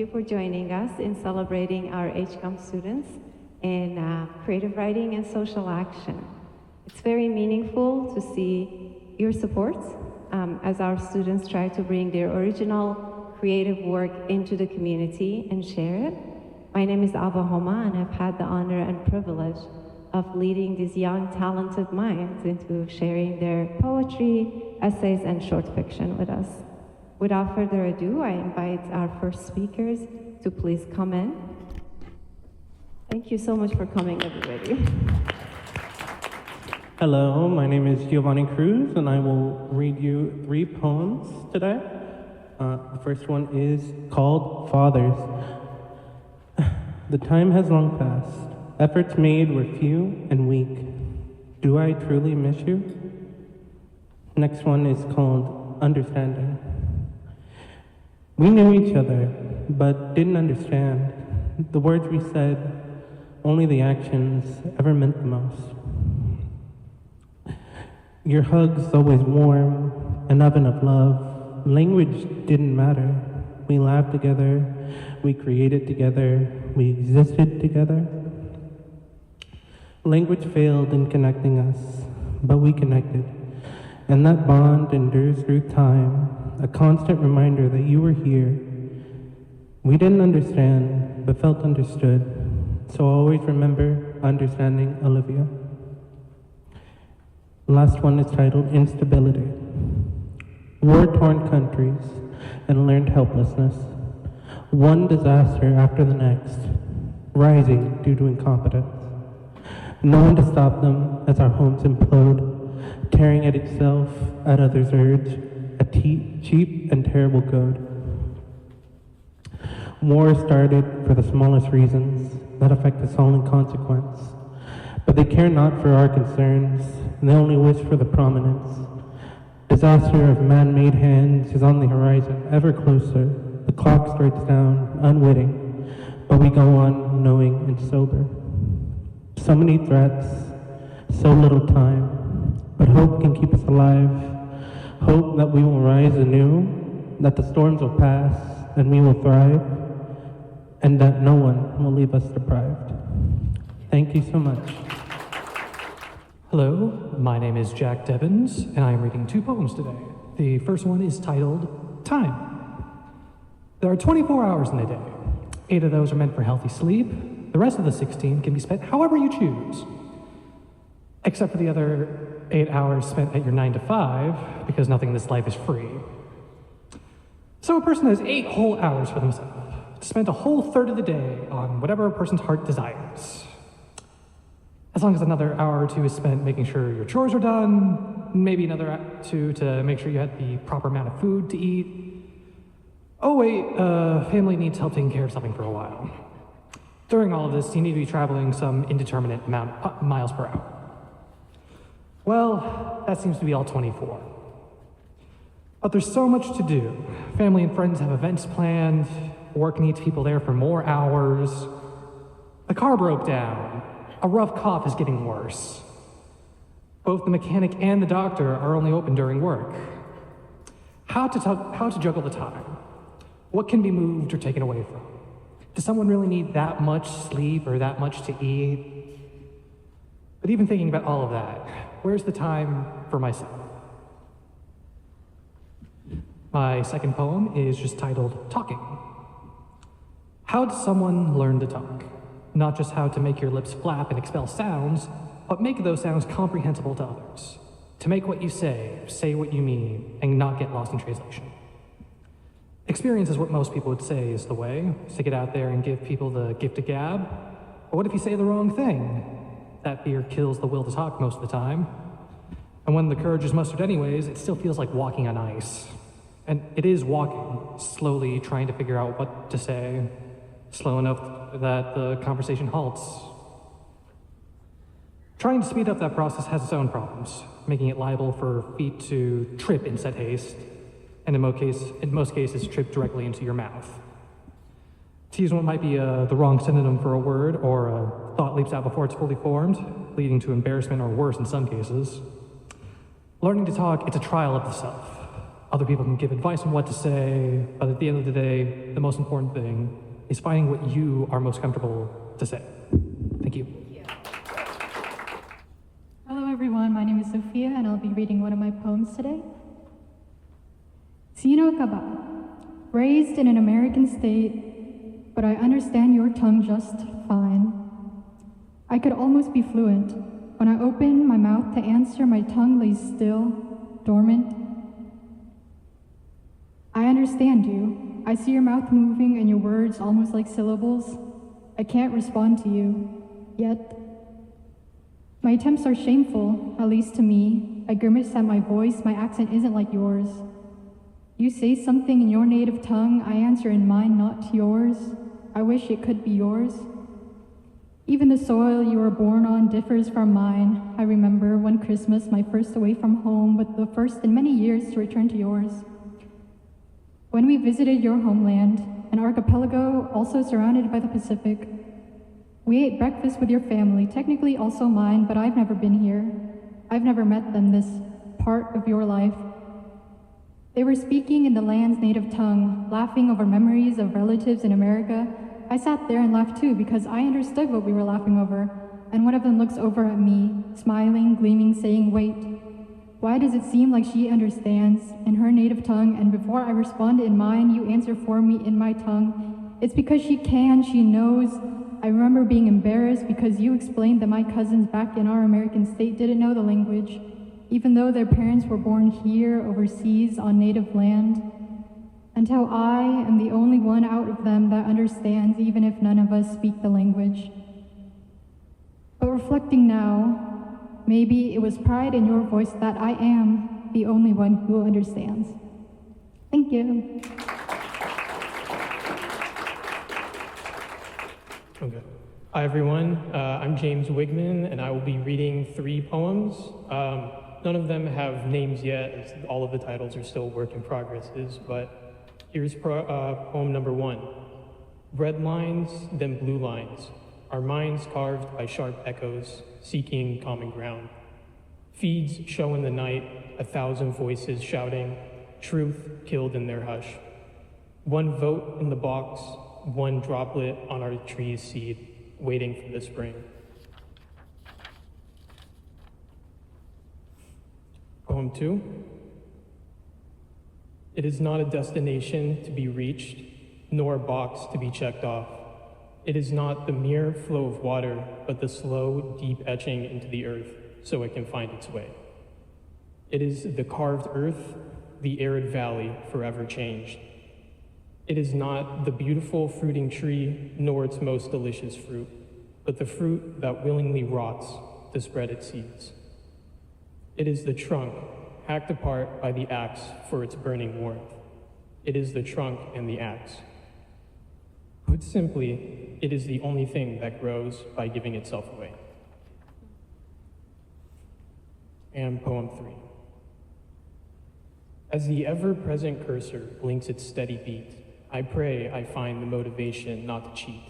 you for joining us in celebrating our HCOM students in creative writing and social action. It's very meaningful to see your support as our students try to bring their original creative work into the community and share it. My name is Ava Homa, and I've had the honor and privilege of leading these young, talented minds into sharing their poetry, essays, and short fiction with us. Without further ado, I invite our first speakers to please come in. Thank you so much for coming, everybody. Hello, my name is Giovanni Cruz, and I will read you 3 poems today. The first one is called Fathers. The time has long passed. Efforts made were few and weak. Do I truly miss you? Next one is called Understanding. We knew each other, but didn't understand. The words we said, only the actions ever meant the most. Your hugs always warm, an oven of love. Language didn't matter. We laughed together, we created together, we existed together. Language failed in connecting us, but we connected. And that bond endures through time, a constant reminder that you were here. We didn't understand, but felt understood. So always remember understanding Olivia. Last one is titled Instability. War-torn countries and learned helplessness. One disaster after the next, rising due to incompetence. No one to stop them as our homes implode, tearing at itself, at others' urge, a cheap and terrible code. War started for the smallest reasons that affect us all in consequence, but they care not for our concerns, and they only wish for the prominence. Disaster of man-made hands is on the horizon, ever closer. The clock strikes down, unwitting, but we go on knowing and sober. So many threats, so little time, but hope can keep us alive. Hope that we will rise anew, that the storms will pass and we will thrive, and that no one will leave us deprived. Thank you so much. Hello, my name is Jack Devins, and I am reading 2 poems today. The first one is titled Time. There are 24 hours in a day. 8 of those are meant for healthy sleep. The rest of the 16 can be spent however you choose, except for the other 8 hours spent at your 9 to 5, because nothing in this life is free. So a person has 8 whole hours for themselves, to spend a whole third of the day on whatever a person's heart desires. As long as another hour or 2 is spent making sure your chores are done, maybe another 2 to make sure you had the proper amount of food to eat. Oh wait, family needs help taking care of something for a while. During all of this, you need to be traveling some indeterminate amount of miles per hour. Well, that seems to be all 24. But there's so much to do. Family and friends have events planned, work needs people there for more hours. The car broke down. A rough cough is getting worse. Both the mechanic and the doctor are only open during work. How to juggle the time? What can be moved or taken away from? Does someone really need that much sleep or that much to eat? But even thinking about all of that, where's the time for myself? My second poem is just titled Talking. How does someone learn to talk? Not just how to make your lips flap and expel sounds, but make those sounds comprehensible to others. To make what you say what you mean, and not get lost in translation. Experience is what most people would say is the way. Stick it out there and give people the gift of gab. But what if you say the wrong thing? That fear kills the will to talk most of the time. And when the courage is mustered anyways, it still feels like walking on ice. And it is walking, slowly trying to figure out what to say, slow enough that the conversation halts. Trying to speed up that process has its own problems, making it liable for feet to trip in said haste, and in most cases, trip directly into your mouth. To use what might be the wrong synonym for a word, or a thought leaps out before it's fully formed, leading to embarrassment or worse in some cases. Learning to talk, it's a trial of the self. Other people can give advice on what to say, but at the end of the day, the most important thing is finding what you are most comfortable to say. Thank you. Hello everyone, my name is Sophia and I'll be reading one of my poems today. Sino ka ba? Raised in an American state, but I understand your tongue just fine. I could almost be fluent. When I open my mouth to answer, my tongue lays still, dormant. I understand you. I see your mouth moving and your words almost like syllables. I can't respond to you, yet. My attempts are shameful, at least to me. I grimace at my voice, my accent isn't like yours. You say something in your native tongue, I answer in mine, not yours. I wish it could be yours. Even the soil you were born on differs from mine. I remember one Christmas, my first away from home, but the first in many years to return to yours. When we visited your homeland, an archipelago also surrounded by the Pacific, we ate breakfast with your family, technically also mine, but I've never been here. I've never met them, this part of your life. They were speaking in the land's native tongue, laughing over memories of relatives in America. I sat there and laughed too because I understood what we were laughing over, and one of them looks over at me, smiling, gleaming, saying, "Wait, why does it seem like she understands in her native tongue, and before I respond in mine, you answer for me in my tongue? It's because she can, she knows." I remember being embarrassed because you explained that my cousins back in our American state didn't know the language, even though their parents were born here, overseas, on native land. Until I am the only one out of them that understands, even if none of us speak the language. But reflecting now, maybe it was pride in your voice that I am the only one who understands. Thank you. Okay. Hi everyone, I'm James Wigman and I will be reading 3 poems. None of them have names yet, as all of the titles are still work in progresses, but here's poem number 1. Red lines, then blue lines, our minds carved by sharp echoes, seeking common ground. Feeds show in the night, 1,000 voices shouting, truth killed in their hush. One vote in the box, one droplet on our tree's seed, waiting for the spring. Poem 2. It is not a destination to be reached, nor a box to be checked off. It is not the mere flow of water, but the slow, deep etching into the earth so it can find its way. It is the carved earth, the arid valley forever changed. It is not the beautiful fruiting tree, nor its most delicious fruit, but the fruit that willingly rots to spread its seeds. It is the trunk, hacked apart by the axe for its burning warmth. It is the trunk and the axe. Put simply, it is the only thing that grows by giving itself away. And poem 3. As the ever-present cursor blinks its steady beat, I pray I find the motivation not to cheat.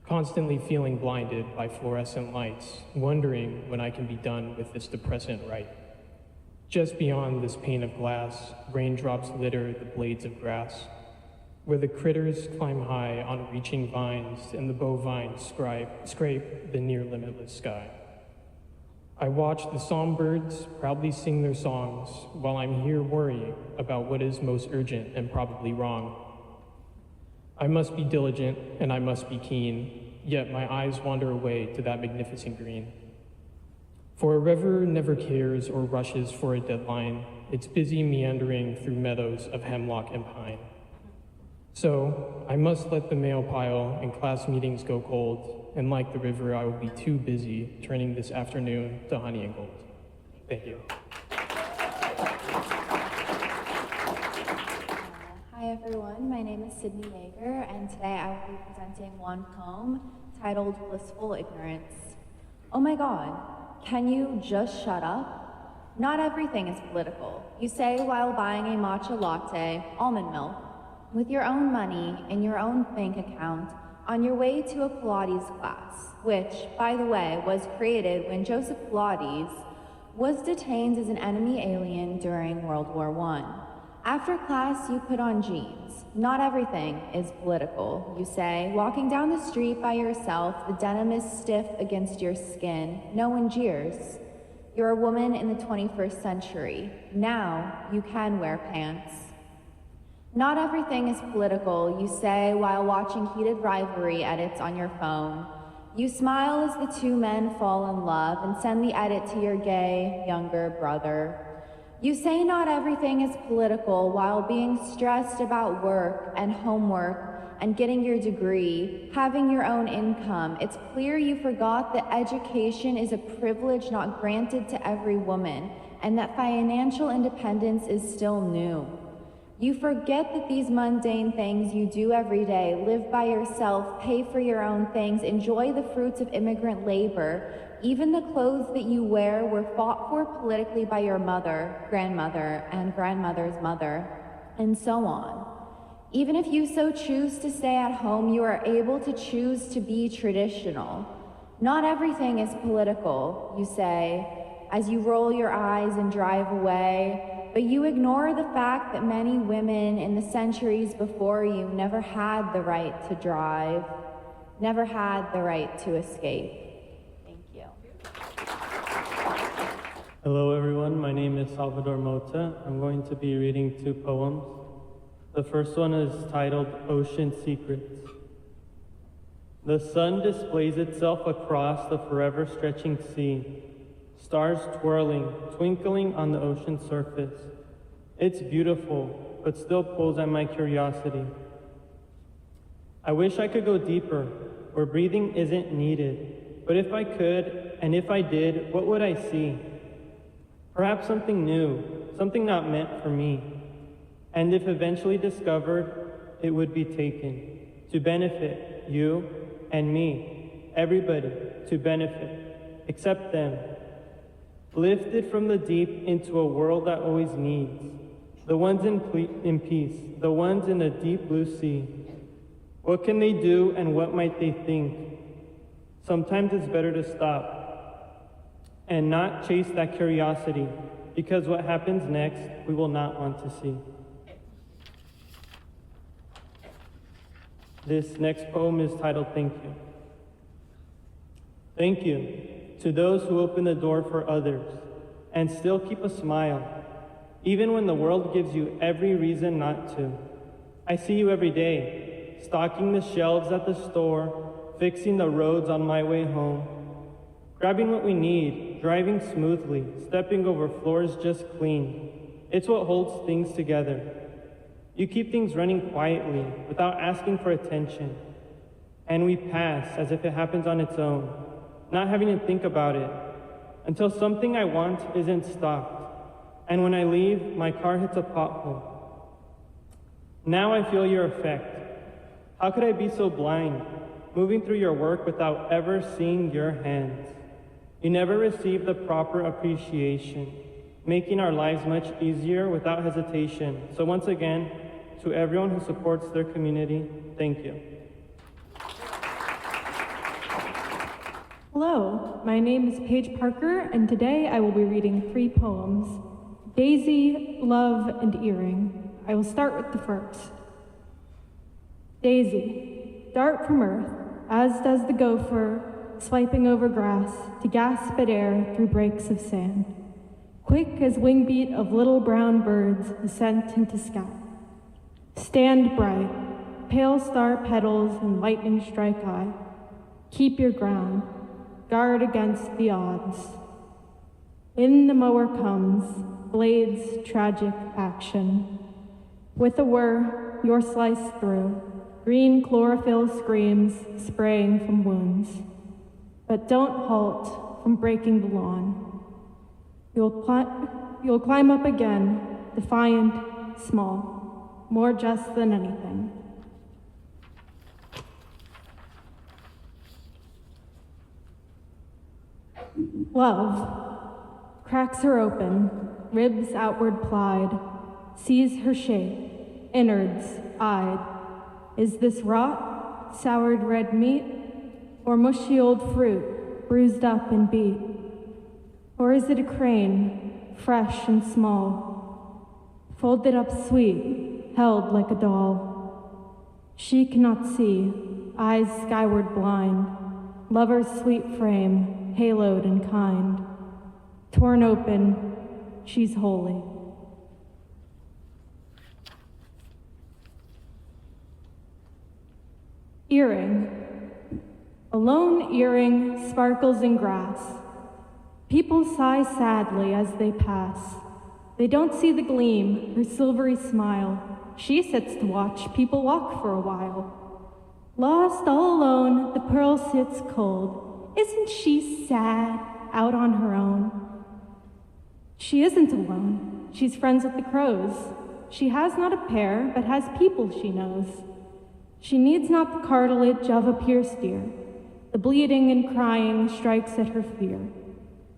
Constantly feeling blinded by fluorescent lights, wondering when I can be done with this depressant rite. Just beyond this pane of glass, raindrops litter the blades of grass, where the critters climb high on reaching vines and the bovines scrape the near limitless sky. I watch the songbirds proudly sing their songs while I'm here worrying about what is most urgent and probably wrong. I must be diligent and I must be keen, yet my eyes wander away to that magnificent green. For a river never cares or rushes for a deadline. It's busy meandering through meadows of hemlock and pine. So I must let the mail pile and class meetings go cold, and like the river, I will be too busy turning this afternoon to honey and gold. Thank you. Hi everyone, my name is Sydney Yeager, and today I will be presenting one poem titled Blissful Ignorance. Oh my God, can you just shut up? Not everything is political. You say while buying a matcha latte, almond milk, with your own money in your own bank account on your way to a Pilates class, which, by the way, was created when Joseph Pilates was detained as an enemy alien during World War I. After class, you put on jeans. Not everything is political, you say. Walking down the street by yourself, the denim is stiff against your skin. No one jeers. You're a woman in the 21st century. Now you can wear pants. Not everything is political, you say while watching heated rivalry edits on your phone. You smile as the two men fall in love and send the edit to your gay, younger brother. You say not everything is political while being stressed about work and homework and getting your degree, having your own income. It's clear you forgot that education is a privilege not granted to every woman and that financial independence is still new. You forget that these mundane things you do every day, live by yourself, pay for your own things, enjoy the fruits of immigrant labor. Even the clothes that you wear were fought for politically by your mother, grandmother, and grandmother's mother, and so on. Even if you so choose to stay at home, you are able to choose to be traditional. Not everything is political, you say, as you roll your eyes and drive away. But you ignore the fact that many women in the centuries before you never had the right to drive, never had the right to escape. Thank you. Hello everyone, my name is Salvador Mota. I'm going to be reading 2 poems. The first one is titled Ocean Secrets. The sun displays itself across the forever stretching sea. Stars twirling, twinkling on the ocean surface. It's beautiful, but still pulls at my curiosity. I wish I could go deeper, where breathing isn't needed. But if I could, and if I did, what would I see? Perhaps something new, something not meant for me. And if eventually discovered, it would be taken, to benefit you and me, everybody, to benefit, except them. Lifted from the deep into a world that always needs. The ones in peace, the ones in the deep blue sea. What can they do and what might they think? Sometimes it's better to stop and not chase that curiosity, because what happens next we will not want to see. This next poem is titled Thank You. Thank you to those who open the door for others and still keep a smile, even when the world gives you every reason not to. I see you every day, stocking the shelves at the store, fixing the roads on my way home, grabbing what we need, driving smoothly, stepping over floors just clean. It's what holds things together. You keep things running quietly without asking for attention, and we pass as if it happens on its own, not having to think about it, until something I want isn't stocked. And when I leave, my car hits a pothole. Now I feel your effect. How could I be so blind, moving through your work without ever seeing your hands? You never receive the proper appreciation, making our lives much easier without hesitation. So once again, to everyone who supports their community, thank you. Hello, my name is Paige Parker, and today I will be reading 3 poems, Daisy, Love, and Earring. I will start with the first. Daisy, dart from earth, as does the gopher, swiping over grass to gasp at air through breaks of sand. Quick as wing beat of little brown birds ascent into sky. Stand bright, pale star petals and lightning strike eye. Keep your ground. Guard against the odds. In the mower comes, blades tragic action. With a whir, you're sliced through. Green chlorophyll screams, spraying from wounds. But don't halt from breaking the lawn. You'll climb up again, defiant, small, more just than anything. Love cracks her open, ribs outward plied, sees her shape, innards eyed. Is this rot, soured red meat, or mushy old fruit, bruised up and beat? Or is it a crane, fresh and small, folded up sweet, held like a doll. She cannot see, eyes skyward blind, lover's sweet frame, haloed and kind. Torn open, she's holy. Earring. A lone earring sparkles in grass. People sigh sadly as they pass. They don't see the gleam, her silvery smile. She sits to watch people walk for a while. Lost all alone, the pearl sits cold. Isn't she sad, out on her own? She isn't alone. She's friends with the crows. She has not a pair, but has people she knows. She needs not the cartilage of a pierced ear. The bleeding and crying strikes at her fear.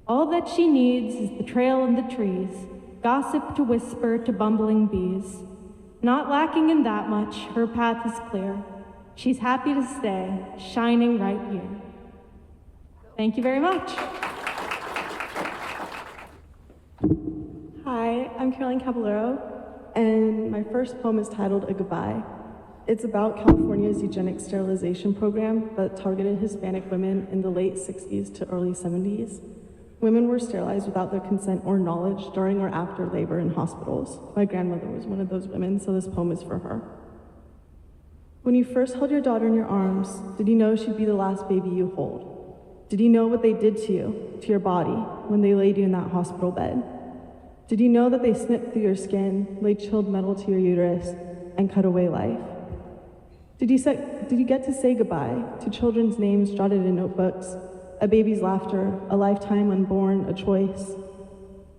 All that she needs is the trail and the trees, gossip to whisper to bumbling bees. Not lacking in that much, her path is clear. She's happy to stay, shining right here. Thank you very much. Hi, I'm Caroline Caballero, and my first poem is titled A Goodbye. It's about California's eugenic sterilization program that targeted Hispanic women in the late 60s to early 70s. Women were sterilized without their consent or knowledge during or after labor in hospitals. My grandmother was one of those women, so this poem is for her. When you first held your daughter in your arms, did you know she'd be the last baby you hold? Did you know what they did to you, to your body, when they laid you in that hospital bed? Did you know that they snipped through your skin, laid chilled metal to your uterus, and cut away life? Did you get to say goodbye to children's names jotted in notebooks, a baby's laughter, a lifetime unborn, a choice?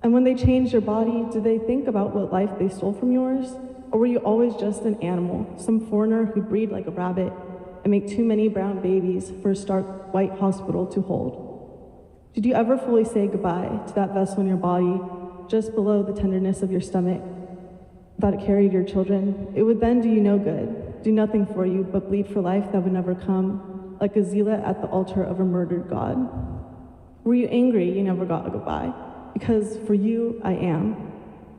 And when they changed your body, did they think about what life they stole from yours? Or were you always just an animal, some foreigner who'd breed like a rabbit and make too many brown babies for a stark white hospital to hold? Did you ever fully say goodbye to that vessel in your body, just below the tenderness of your stomach, that carried your children? It would then do you no good, do nothing for you but bleed for life that would never come, like a zealot at the altar of a murdered God. Were you angry you never got a goodbye? Because for you, I am.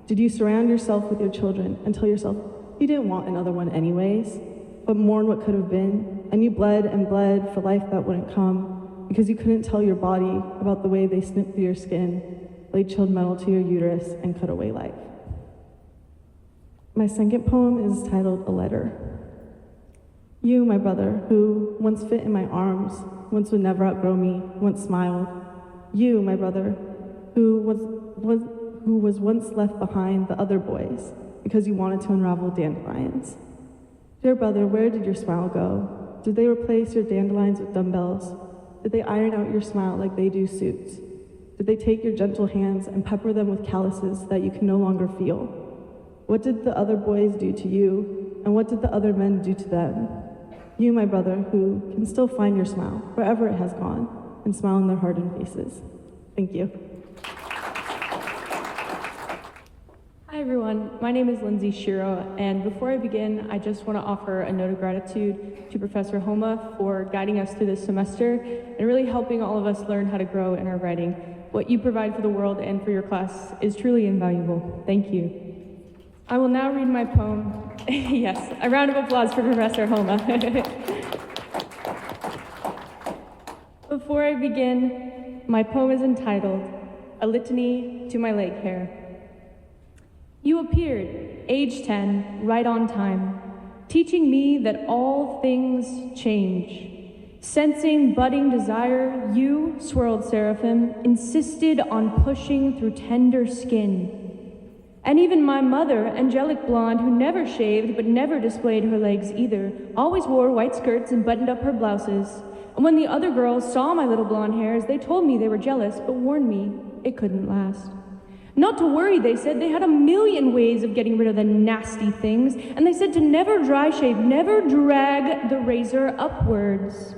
Did you surround yourself with your children and tell yourself you didn't want another one anyways, but mourn what could have been, and you bled and bled for life that wouldn't come because you couldn't tell your body about the way they snipped through your skin, laid chilled metal to your uterus, and cut away life? My second poem is titled A Letter. You, my brother, who once fit in my arms, once would never outgrow me, once smiled. You, my brother, who was once left behind the other boys because you wanted to unravel dandelions. Dear brother, where did your smile go? Did they replace your dandelions with dumbbells? Did they iron out your smile like they do suits? Did they take your gentle hands and pepper them with calluses that you can no longer feel? What did the other boys do to you, and what did the other men do to them? You, my brother, who can still find your smile, wherever it has gone, and smile in their hardened faces. Thank you. Hi everyone, my name is Lindsay Shiro, and before I begin, I just want to offer a note of gratitude to Professor Homa for guiding us through this semester and really helping all of us learn how to grow in our writing. What you provide for the world and for your class is truly invaluable. Thank you. I will now read my poem. Yes, a round of applause for Professor Homa. Before I begin, my poem is entitled, A Litany to My Leg Hair. You appeared, age 10, right on time, teaching me that all things change. Sensing budding desire, you, swirled seraphim, insisted on pushing through tender skin. And even my mother, angelic blonde, who never shaved but never displayed her legs either, always wore white skirts and buttoned up her blouses. And when the other girls saw my little blonde hairs, they told me they were jealous, but warned me it couldn't last. Not to worry, they said, they had a million ways of getting rid of the nasty things, and they said to never dry shave, never drag the razor upwards.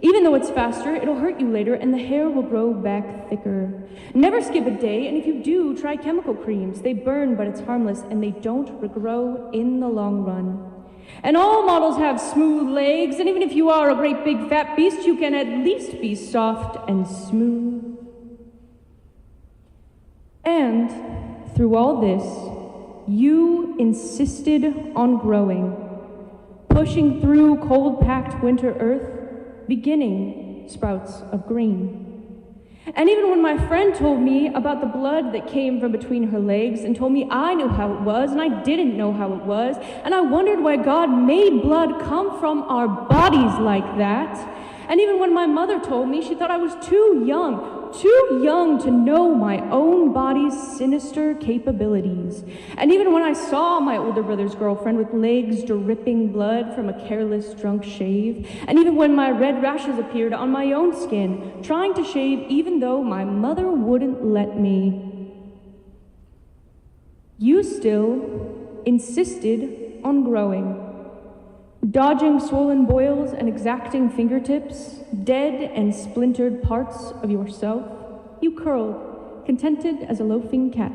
Even though it's faster, it'll hurt you later, and the hair will grow back thicker. Never skip a day, and if you do, try chemical creams. They burn, but it's harmless, and they don't regrow in the long run. And all models have smooth legs, and even if you are a great big fat beast, you can at least be soft and smooth. And through all this, you insisted on growing, pushing through cold-packed winter earth, beginning sprouts of green. And even when my friend told me about the blood that came from between her legs and told me I knew how it was and I didn't know how it was, and I wondered why God made blood come from our bodies like that, and even when my mother told me she thought I was too young to know my own body's sinister capabilities. And even when I saw my older brother's girlfriend with legs dripping blood from a careless drunk shave, and even when my red rashes appeared on my own skin, trying to shave even though my mother wouldn't let me, you still insisted on growing. Dodging swollen boils and exacting fingertips, dead and splintered parts of yourself, you curled, contented as a loafing cat,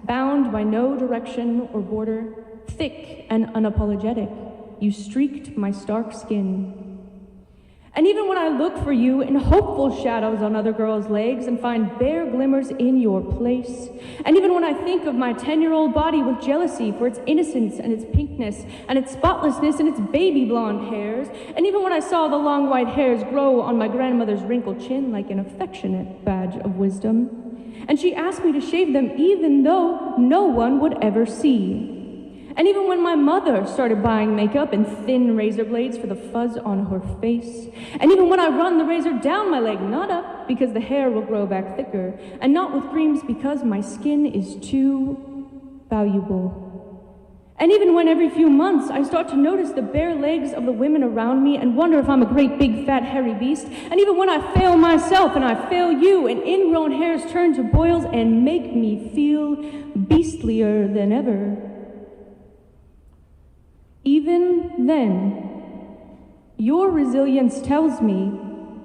bound by no direction or border, thick and unapologetic, you streaked my stark skin. And even when I look for you in hopeful shadows on other girls' legs and find bare glimmers in your place, and even when I think of my 10-year-old body with jealousy for its innocence and its pinkness and its spotlessness and its baby blonde hairs, and even when I saw the long white hairs grow on my grandmother's wrinkled chin like an affectionate badge of wisdom, and she asked me to shave them even though no one would ever see. And even when my mother started buying makeup and thin razor blades for the fuzz on her face, and even when I run the razor down my leg, not up because the hair will grow back thicker, and not with creams because my skin is too valuable. And even when every few months I start to notice the bare legs of the women around me and wonder if I'm a great big fat hairy beast, and even when I fail myself and I fail you and ingrown hairs turn to boils and make me feel beastlier than ever, even then, your resilience tells me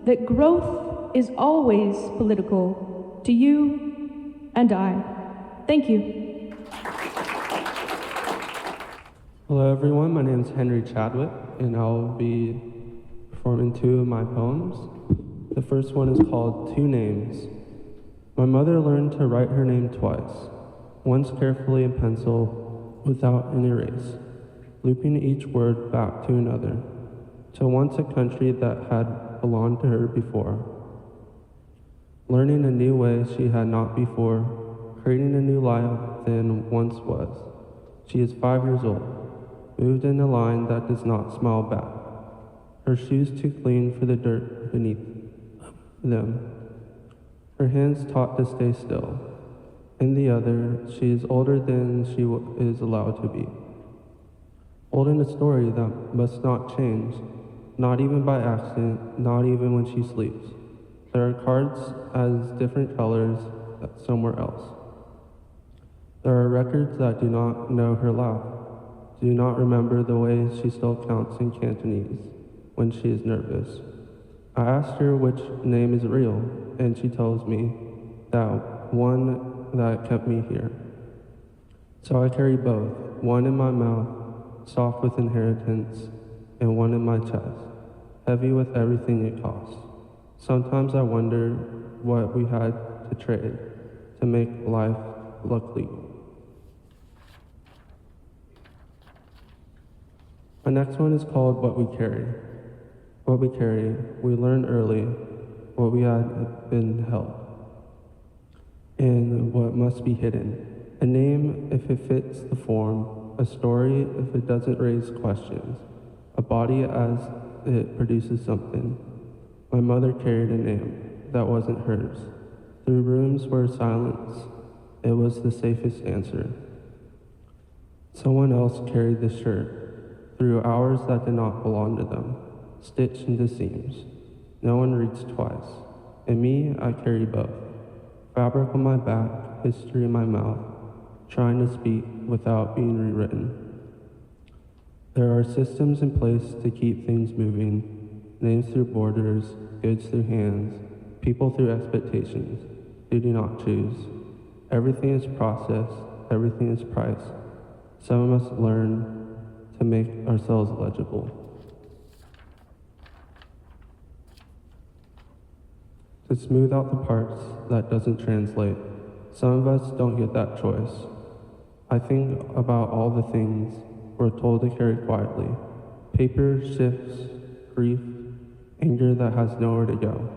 that growth is always political to you and I. Thank you. Hello everyone, my name is Henry Chadwick, and I'll be performing two of my poems. The first one is called Two Names. My mother learned to write her name twice, once carefully in pencil without an erase, looping each word back to another, to once a country that had belonged to her before. Learning a new way she had not before, creating a new life than once was. She is 5 years old, moved in a line that does not smile back, her shoes too clean for the dirt beneath them, her hands taught to stay still. In the other, she is older than she is allowed to be. Old in a story that must not change, not even by accident, not even when she sleeps. There are cards as different colors somewhere else. There are records that do not know her laugh, do not remember the way she still counts in Cantonese when she is nervous. I asked her which name is real, and she tells me that one that kept me here. So I carry both, one in my mouth, soft with inheritance, and one in my chest, heavy with everything it costs. Sometimes I wonder what we had to trade to make life look legal. My next one is called What We Carry. What we carry, we learn early what we had been held, and what must be hidden. A name if it fits the form, a story if it doesn't raise questions, a body as it produces something. My mother carried a name that wasn't hers. Through rooms where silence, it was the safest answer. Someone else carried the shirt, through hours that did not belong to them, stitched into seams. No one reads twice. And me, I carry both. Fabric on my back, history in my mouth, trying to speak without being rewritten. There are systems in place to keep things moving, names through borders, goods through hands, people through expectations. They do not choose. Everything is processed, everything is priced. Some of us learn to make ourselves legible. To smooth out the parts that doesn't translate. Some of us don't get that choice. I think about all the things we're told to carry quietly. Paper, shifts, grief, anger that has nowhere to go.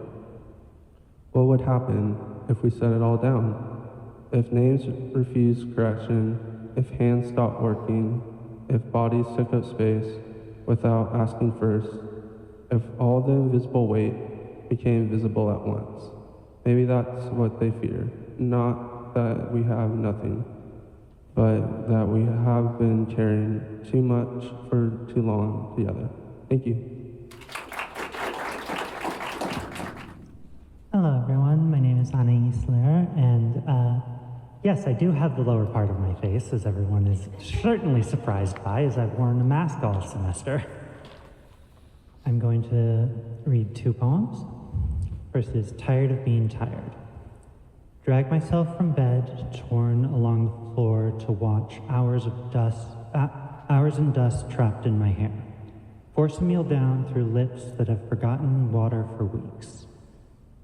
What would happen if we set it all down? If names refused correction, if hands stopped working, if bodies took up space without asking first, if all the invisible weight became visible at once. Maybe that's what they fear. Not that we have nothing, but that we have been carrying too much for too long together. Thank you. Hello, everyone. My name is Anna Isler, and yes, I do have the lower part of my face, as everyone is certainly surprised by, as I've worn a mask all semester. I'm going to read 2 poems. First is Tired of Being Tired. Drag myself from bed, torn along the floor to watch hours and dust trapped in my hair. Force a meal down through lips that have forgotten water for weeks.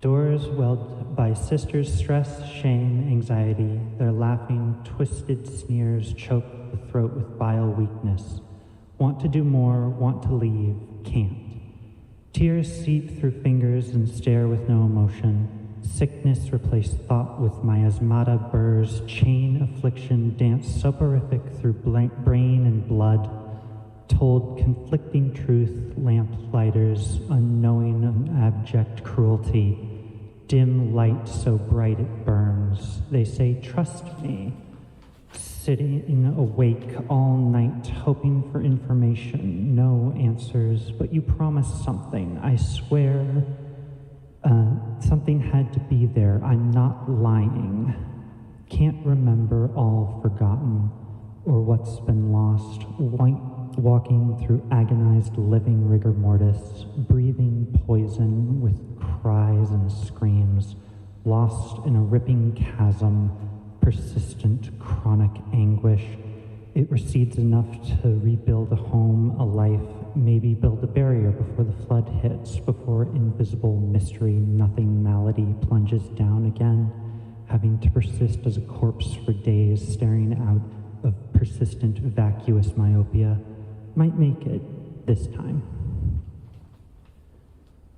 Doors welled by sisters' stress, shame, anxiety. Their laughing, twisted sneers choke the throat with vile weakness. Want to do more, want to leave, can't. Tears seep through fingers and stare with no emotion. Sickness replaced thought with miasmata burrs. Chain affliction danced soporific through brain and blood. Told conflicting truth, lamp lighters, unknowing and abject cruelty. Dim light so bright it burns. They say, trust me. Sitting awake all night, hoping for information. No answers, but you promised something. I swear something had to be there. I'm not lying. Can't remember all forgotten or what's been lost. Walking through agonized living rigor mortis, breathing poison with cries and screams, lost in a ripping chasm, persistent chronic anguish. It recedes enough to rebuild a home, a life, maybe build a barrier before the flood hits, before invisible mystery, nothing malady plunges down again, having to persist as a corpse for days, staring out of persistent vacuous myopia. Might make it this time.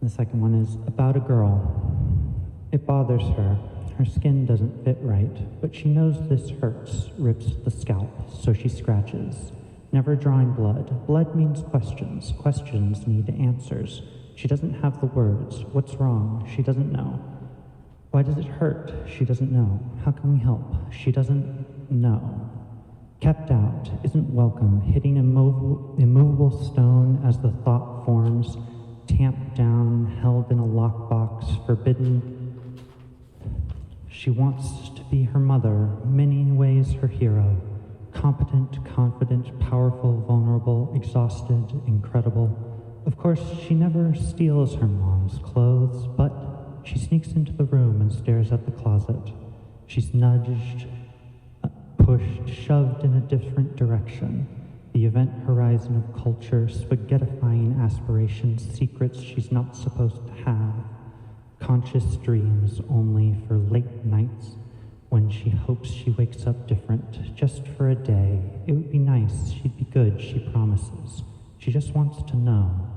The second one is about a girl. It bothers her. Her skin doesn't fit right, but she knows this hurts, rips the scalp, so she scratches. Never drawing blood. Blood means questions. Questions need answers. She doesn't have the words. What's wrong? She doesn't know. Why does it hurt? She doesn't know. How can we help? She doesn't know. Kept out, isn't welcome, hitting immovable stone as the thought forms, tamped down, held in a lockbox, forbidden. She wants to be her mother, many ways her hero, competent, confident, powerful, vulnerable, exhausted, incredible. Of course, she never steals her mom's clothes, but she sneaks into the room and stares at the closet. She's nudged, pushed, shoved in a different direction. The event horizon of culture, spaghettifying aspirations, secrets she's not supposed to have. Conscious dreams only for late nights when she hopes she wakes up different, just for a day. It would be nice, she'd be good, she promises. She just wants to know.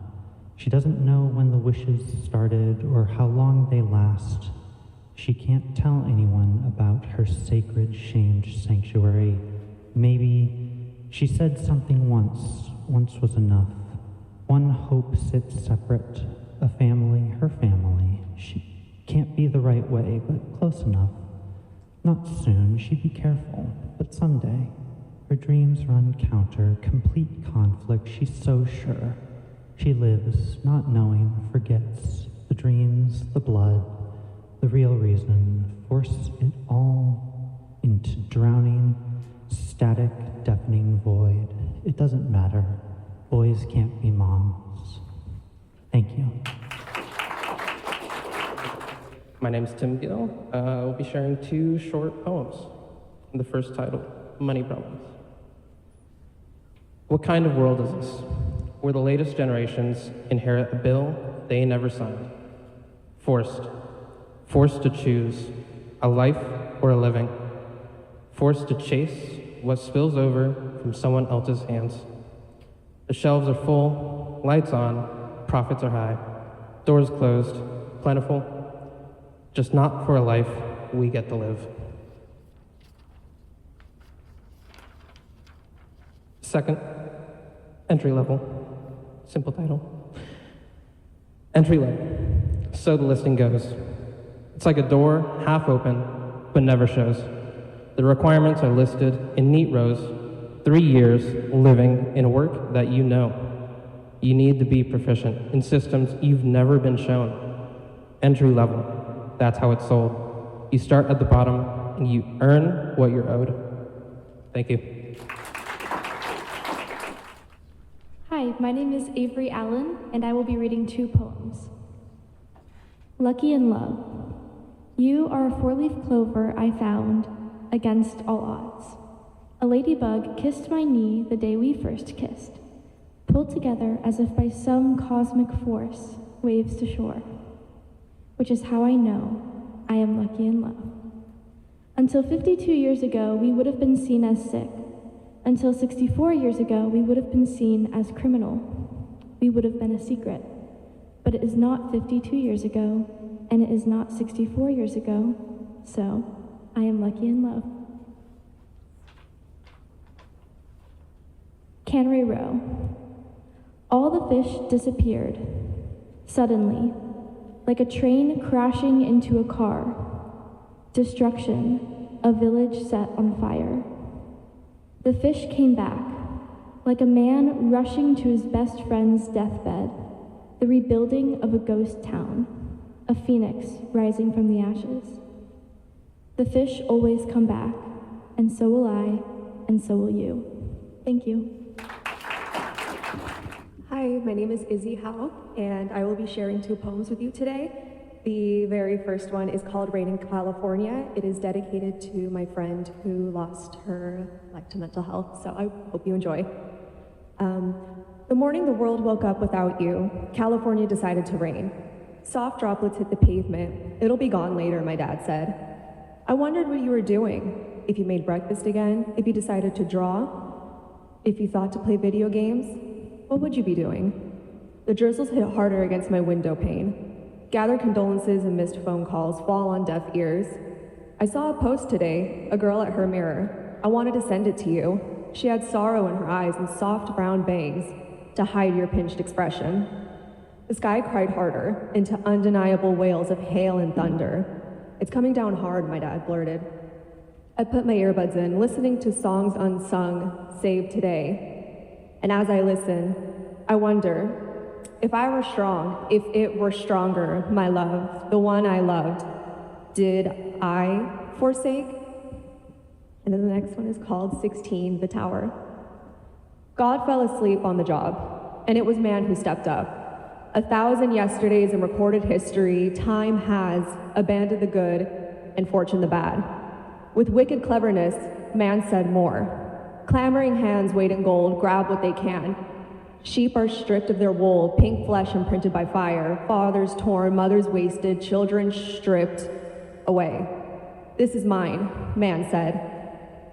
She doesn't know when the wishes started or how long they last. She can't tell anyone about her sacred, shamed sanctuary. Maybe she said something once. Once was enough. One hope sits separate. A family, her family. She can't be the right way, but close enough. Not soon, she'd be careful, but someday. Her dreams run counter, complete conflict, she's so sure. She lives, not knowing, forgets the dreams, the blood, the real reason, force it all into drowning, static, deafening void. It doesn't matter. Boys can't be moms. Thank you. My name is Tim Gill. We'll be sharing 2 short poems. The first title, Money Problems. What kind of world is this, where the latest generations inherit a bill they never signed? Forced to choose a life or a living, forced to chase what spills over from someone else's hands. The shelves are full, lights on, profits are high, doors closed, plentiful, just not for a life we get to live. Second, entry level. Simple title. Entry level. So the listing goes. It's like a door half open, but never shows. The requirements are listed in neat rows. 3 years living in work that you know. You need to be proficient in systems you've never been shown. Entry level. That's how it's sold. You start at the bottom and you earn what you're owed. Thank you. Hi, my name is Avery Allen, and I will be reading 2 poems. Lucky in Love. You are a 4-leaf clover I found against all odds. A ladybug kissed my knee the day we first kissed, pulled together as if by some cosmic force, waves to shore, which is how I know I am lucky in love. Until 52 years ago, we would have been seen as sick. Until 64 years ago, we would have been seen as criminal. We would have been a secret. But it is not 52 years ago, and it is not 64 years ago, so I am lucky in love. Cannery Row. All the fish disappeared, suddenly, like a train crashing into a car. Destruction, a village set on fire. The fish came back, like a man rushing to his best friend's deathbed, the rebuilding of a ghost town, a phoenix rising from the ashes. The fish always come back, and so will I, and so will you. Thank you. Hi, my name is Izzy Howe, and I will be sharing 2 poems with you today. The very first one is called Rain in California. It is dedicated to my friend who lost her life to mental health, so I hope you enjoy. The morning the world woke up without you, California decided to rain. Soft droplets hit the pavement. It'll be gone later, my dad said. I wondered what you were doing, if you made breakfast again, if you decided to draw, if you thought to play video games, what would you be doing? The drizzles hit harder against my window pane. Gathered condolences and missed phone calls fall on deaf ears. I saw a post today, a girl at her mirror. I wanted to send it to you. She had sorrow in her eyes and soft brown bangs to hide your pinched expression. The sky cried harder into undeniable wails of hail and thunder. It's coming down hard, my dad blurted. I put my earbuds in, listening to songs unsung, saved today. And as I listen, I wonder, if I were strong, if it were stronger, my love, the one I loved, did I forsake? And then the next one is called 16, The Tower. God fell asleep on the job, and it was man who stepped up. 1,000 yesterdays in recorded history, time has abandoned the good and fortune the bad. With wicked cleverness, man said more. Clamoring hands wait in gold, grab what they can. Sheep are stripped of their wool, pink flesh imprinted by fire, fathers torn, mothers wasted, children stripped away. This is mine, man said.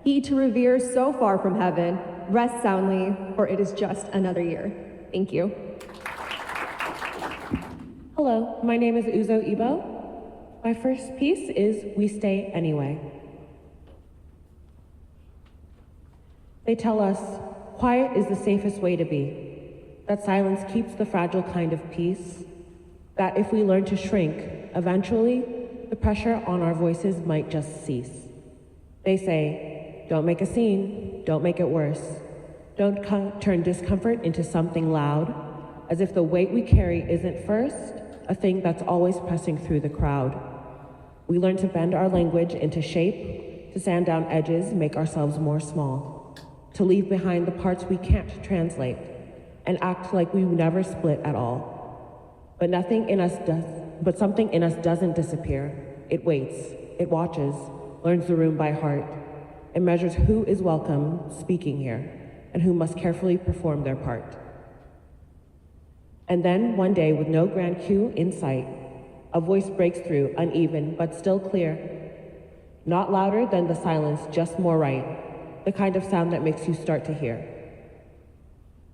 He to revere so far from heaven, rest soundly, for it is just another year. Thank you. Hello, my name is Uzo Ibo. My first piece is We Stay Anyway. They tell us quiet is the safest way to be. That silence keeps the fragile kind of peace, that if we learn to shrink, eventually, the pressure on our voices might just cease. They say, don't make a scene, don't make it worse. Don't turn discomfort into something loud, as if the weight we carry isn't first, a thing that's always pressing through the crowd. We learn to bend our language into shape, to sand down edges, make ourselves more small, to leave behind the parts we can't translate, and act like we never split at all. But something in us doesn't disappear. It waits, it watches, learns the room by heart, and measures who is welcome speaking here, and who must carefully perform their part. And then, one day, with no grand cue in sight, a voice breaks through, uneven, but still clear. Not louder than the silence, just more right. the kind of sound that makes you start to hear.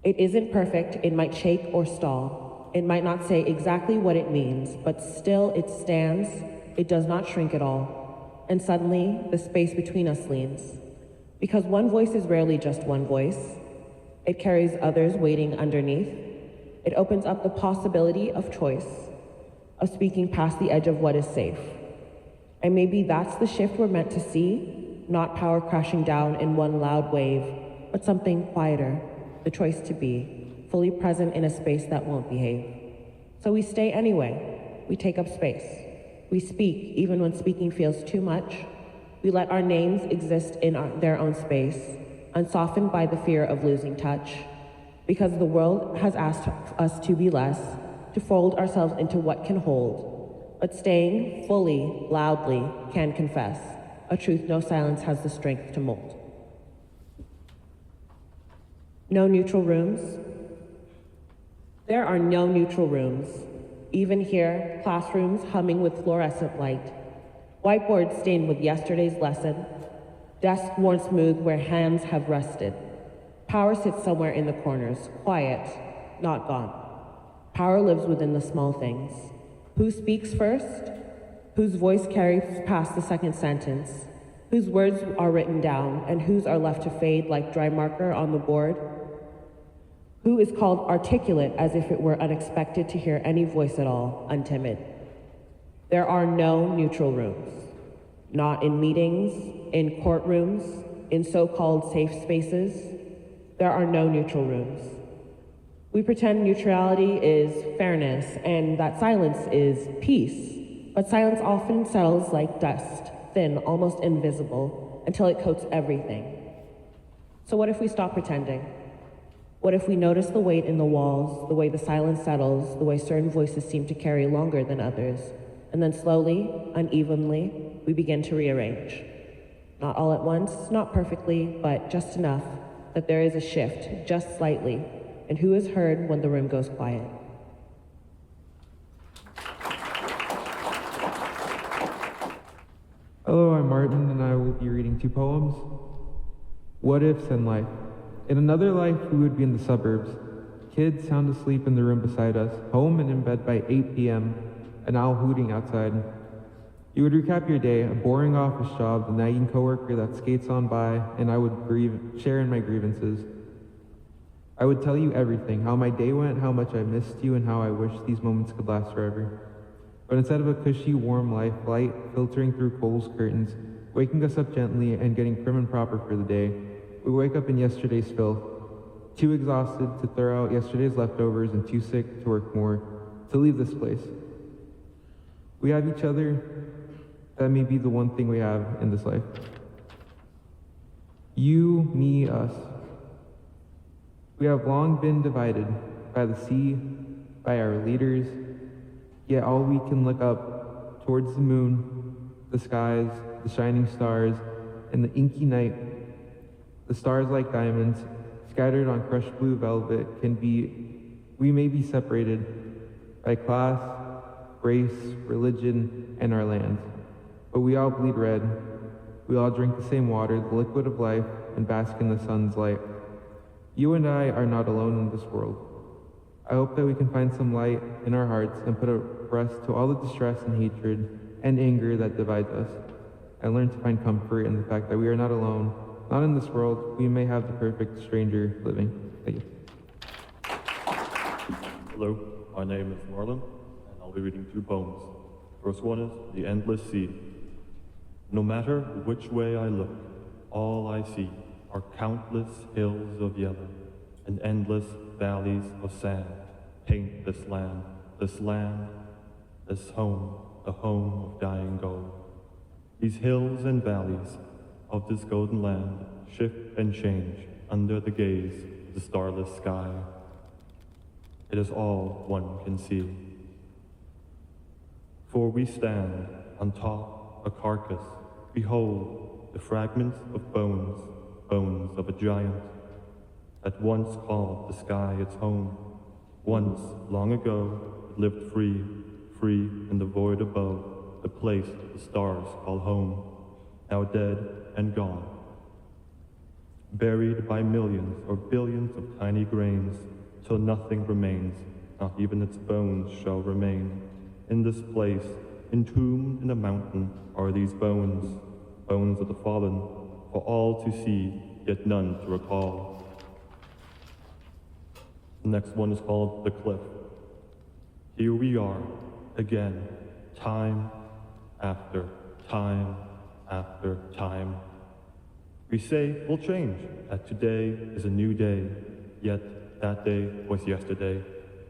It isn't perfect, it might shake or stall. It might not say exactly what it means, but still it stands, it does not shrink at all. And suddenly, the space between us leans. Because one voice is rarely just one voice. It carries others waiting underneath. It opens up the possibility of choice, of speaking past the edge of what is safe. And maybe that's the shift we're meant to see, not power crashing down in one loud wave, but something quieter, the choice to be, fully present in a space that won't behave. So we stay anyway. We take up space. We speak even when speaking feels too much. We let our names exist in their own space, unsoftened by the fear of losing touch. Because the world has asked us to be less, to fold ourselves into what can hold. But staying fully, loudly, can confess, a truth no silence has the strength to mold. No neutral rooms. There are no neutral rooms. Even here, classrooms humming with fluorescent light. Whiteboards stained with yesterday's lesson. Desks worn smooth where hands have rested. Power sits somewhere in the corners, quiet, not gone. Power lives within the small things. Who speaks first? Whose voice carries past the second sentence? Whose words are written down and whose are left to fade like dry marker on the board? Who is called articulate as if it were unexpected to hear any voice at all, untimid? There are no neutral rooms. Not in meetings, in courtrooms, in so-called safe spaces. There are no neutral rooms. We pretend neutrality is fairness and that silence is peace, but silence often settles like dust, thin, almost invisible, until it coats everything. So what if we stop pretending? What if we notice the weight in the walls, the way the silence settles, the way certain voices seem to carry longer than others, and then slowly, unevenly, we begin to rearrange. Not all at once, not perfectly, but just enough that there is a shift, just slightly, in who is heard when the room goes quiet. Hello, I'm Martin, and I will be reading 2 poems. What ifs and life. In another life, we would be in the suburbs. Kids sound asleep in the room beside us, home and in bed by 8 p.m., an owl hooting outside. You would recap your day, a boring office job, the nagging coworker that skates on by, and I would share in my grievances. I would tell you everything, how my day went, how much I missed you, and how I wish these moments could last forever. But instead of a cushy, warm life, light filtering through Cole's curtains, waking us up gently and getting prim and proper for the day, we wake up in yesterday's filth, too exhausted to throw out yesterday's leftovers and too sick to work more, to leave this place. We have each other. That may be the one thing we have in this life. You, me, us. We have long been divided by the sea, by our leaders, yet all we can look up towards the moon, the skies, the shining stars, and the inky night. The stars like diamonds, scattered on crushed blue velvet, we may be separated by class, race, religion, and our land. But we all bleed red. We all drink the same water, the liquid of life, and bask in the sun's light. You and I are not alone in this world. I hope that we can find some light in our hearts and put a rest to all the distress and hatred and anger that divides us, and learn to find comfort in the fact that we are not alone. Not in this world. We may have the perfect stranger living. Thank you. Hello, my name is Marlon, and I'll be reading 2 poems. The first one is The Endless Sea. No matter which way I look, all I see are countless hills of yellow and endless valleys of sand. Paint this land, this home, the home of dying gold. These hills and valleys of this golden land shift and change under the gaze of the starless sky. It is all one can see. For we stand on top a carcass. Behold the fragments of bones, bones of a giant that once called the sky its home. Once, long ago, it lived free, free in the void above, the place the stars call home, now dead and gone. buried by millions or billions of tiny grains, till nothing remains, not even its bones shall remain. In this place, entombed in a mountain, are these bones, bones of the fallen, for all to see, yet none to recall. The next one is called The Cliff. Here we are, again, time after time after time. We say we'll change, that today is a new day, yet that day was yesterday.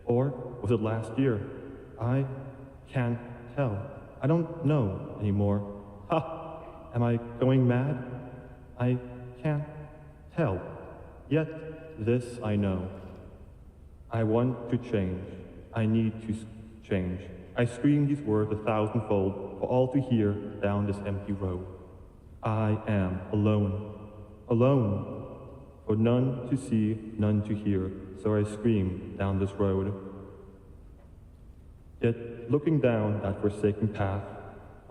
Or was it last year? I can't tell. I don't know anymore. Ha! Am I going mad? I can't tell. Yet this I know. I want to change. I need to change. I scream these words 1,000-fold for all to hear down this empty road. I am alone. Alone. For none to see, none to hear, so I scream down this road. Yet, looking down that forsaken path,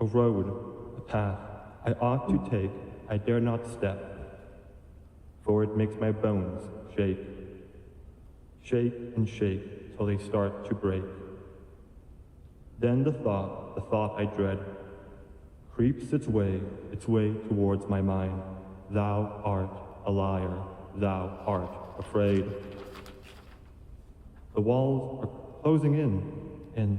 a road, a path I ought to take, I dare not step, for it makes my bones shake. Shake and shake till they start to break. Then the thought I dread, creeps its way towards my mind. Thou art a liar, thou art afraid. The walls are closing in, and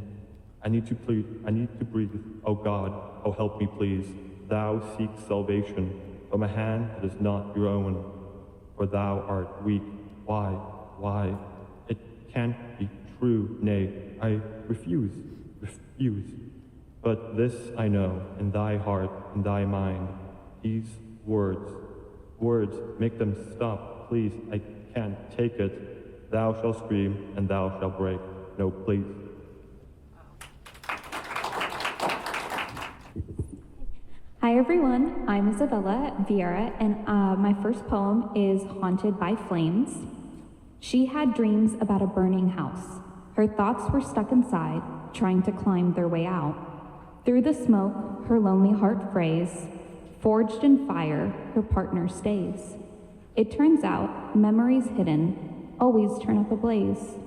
I need to breathe. Oh God, oh help me please. Thou seek salvation from a hand that is not your own, for thou art weak. Why? It can't be true, nay, I refuse. But this I know, in thy heart, in thy mind, these words, make them stop, please, I can't take it. Thou shalt scream, and thou shalt break. No, please. Hi everyone, I'm Isabella Vieira, and my first poem is Haunted by Flames. She had dreams about a burning house. Her thoughts were stuck inside, trying to climb their way out. Through the smoke, her lonely heart frays. Forged in fire, her partner stays. It turns out, memories hidden always turn up ablaze.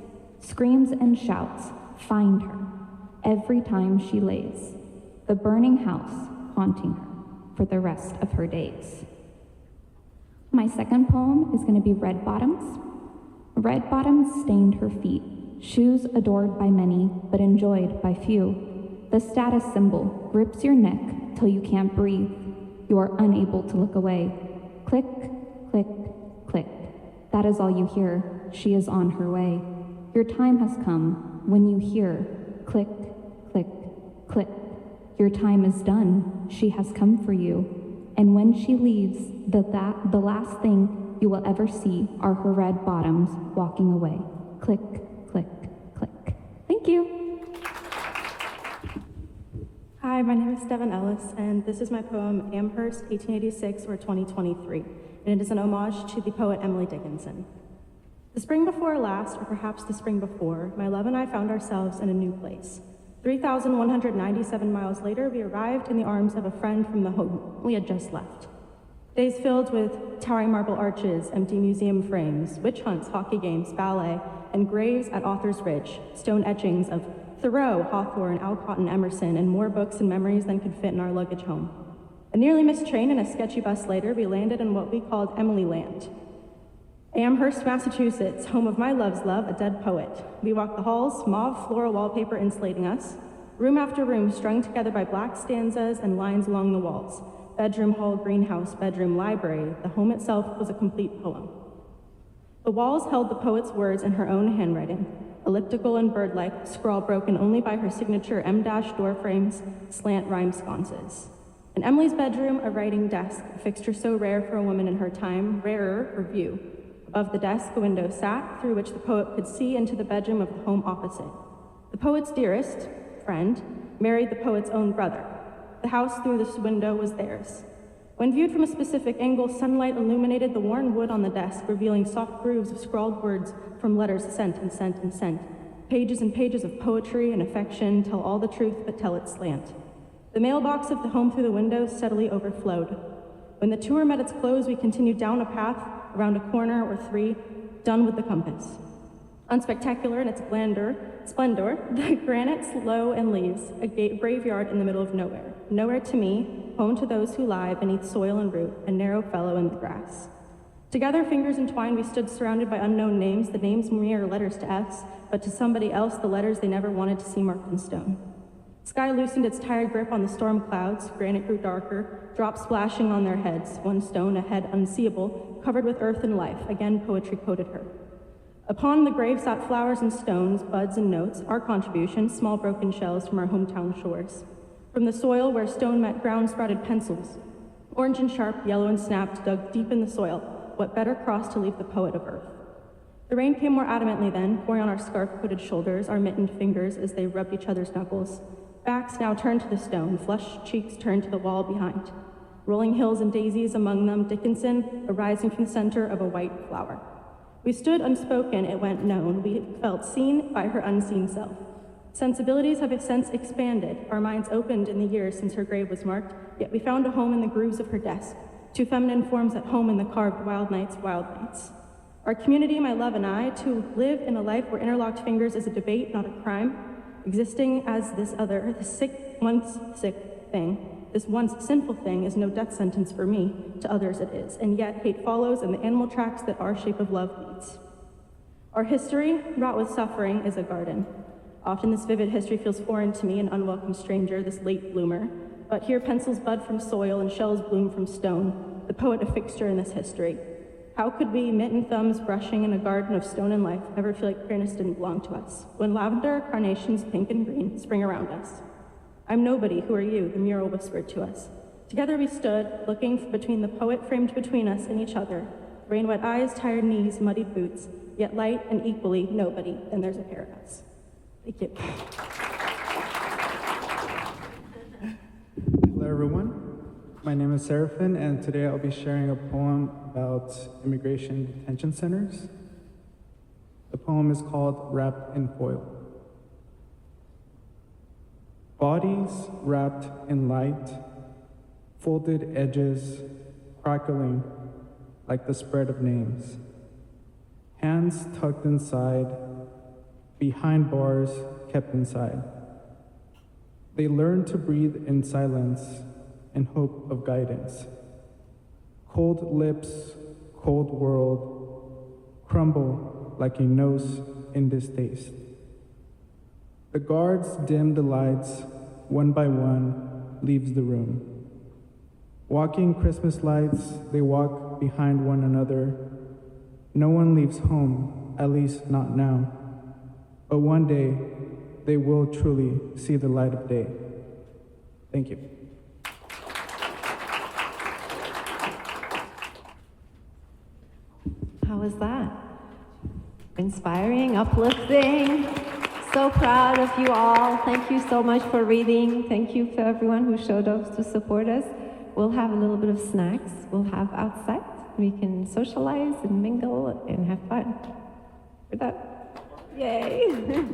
Screams and shouts find her every time she lays. The burning house haunting her for the rest of her days. My second poem is going to be Red Bottoms. Red bottoms stained her feet, shoes adored by many, but enjoyed by few. The status symbol grips your neck till you can't breathe. You are unable to look away. Click, click, click. That is all you hear. She is on her way. Your time has come when you hear click, click, click. Your time is done. She has come for you. And when she leaves, the last thing you will ever see are her red bottoms walking away. Click, click, click. Thank you. Hi, my name is Devin Ellis, and this is my poem Amherst, 1886 or 2023, and it is an homage to the poet Emily Dickinson. The spring before last, or perhaps the spring before, my love and I found ourselves in a new place. 3,197 miles later, we arrived in the arms of a friend from the home we had just left. Days filled with towering marble arches, empty museum frames, witch hunts, hockey games, ballet, and graves at Author's Ridge, stone etchings of Thoreau, Hawthorne, Alcott, and Emerson, and more books and memories than could fit in our luggage home. A nearly missed train and a sketchy bus later, we landed in what we called Emily Land. Amherst, Massachusetts, home of my love's love, a dead poet. We walked the halls, mauve floral wallpaper insulating us, room after room strung together by black stanzas and lines along the walls. Bedroom, hall, greenhouse, bedroom, library. The home itself was a complete poem. The walls held the poet's words in her own handwriting, elliptical and bird-like, scrawl broken only by her signature M- door frames, slant rhyme sconces. In Emily's bedroom, a writing desk, a fixture so rare for a woman in her time, rarer her view. Above the desk, a window sat, through which the poet could see into the bedroom of the home opposite. The poet's dearest friend married the poet's own brother. The house through this window was theirs. When viewed from a specific angle, sunlight illuminated the worn wood on the desk, revealing soft grooves of scrawled words from letters sent and sent and sent. Pages and pages of poetry and affection tell all the truth but tell it slant. The mailbox of the home through the window steadily overflowed. When the tour met its close, we continued down a path, around a corner or three, done with the compass. Unspectacular in its splendor, the granite's low and leaves, a graveyard in the middle of nowhere. Nowhere to me, home to those who lie beneath soil and root, a narrow fellow in the grass. Together, fingers entwined, we stood surrounded by unknown names, the names mere letters to us, but to somebody else, the letters they never wanted to see marked in stone. Sky loosened its tired grip on the storm clouds, granite grew darker, drops splashing on their heads, one stone, a head unseeable, covered with earth and life, again poetry quoted her. Upon the grave sat flowers and stones, buds and notes, our contribution, small broken shells from our hometown shores. From the soil where stone met ground sprouted pencils, orange and sharp, yellow and snapped, dug deep in the soil, what better cross to leave the poet of earth. The rain came more adamantly then, pouring on our scarf-coated shoulders, our mittened fingers as they rubbed each other's knuckles. Backs now turned to the stone, flushed cheeks turned to the wall behind. Rolling hills and daisies among them, Dickinson, arising from the center of a white flower. We stood unspoken, it went known. We felt seen by her unseen self. Sensibilities have since expanded, our minds opened in the years since her grave was marked, yet we found a home in the grooves of her desk, two feminine forms at home in the carved wild nights. Our community, my love and I, to live in a life where interlocked fingers is a debate, not a crime, existing as this other, once sick thing. This once sinful thing is no death sentence for me, to others it is, and yet hate follows in the animal tracks that our shape of love leads. Our history, wrought with suffering, is a garden. Often this vivid history feels foreign to me, an unwelcome stranger, this late bloomer, but here pencils bud from soil and shells bloom from stone, the poet a fixture in this history. How could we, mitten thumbs brushing in a garden of stone and life, ever feel like queerness didn't belong to us, when lavender, carnations, pink and green spring around us? I'm nobody, who are you? The mural whispered to us. Together we stood, looking between the poet framed between us and each other, rain-wet eyes, tired knees, muddied boots, yet light and equally nobody, and there's a pair of us. Thank you. Hello everyone, my name is Seraphin, and today I'll be sharing a poem about immigration detention centers. The poem is called Wrapped in Foil. Bodies wrapped in light, folded edges crackling like the spread of names. Hands tucked inside, behind bars kept inside. They learn to breathe in silence in hope of guidance. Cold lips, cold world, crumble like a nose in distaste. The guards dim the lights, one by one, leaves the room. Walking Christmas lights, they walk behind one another. No one leaves home, at least not now. But one day, they will truly see the light of day. Thank you. How was that? Inspiring, uplifting. So proud of you all. Thank you so much for reading. Thank you for everyone who showed up to support us. We'll have a little bit of snacks. We'll have outside. We can socialize and mingle and have fun. For that. Yay.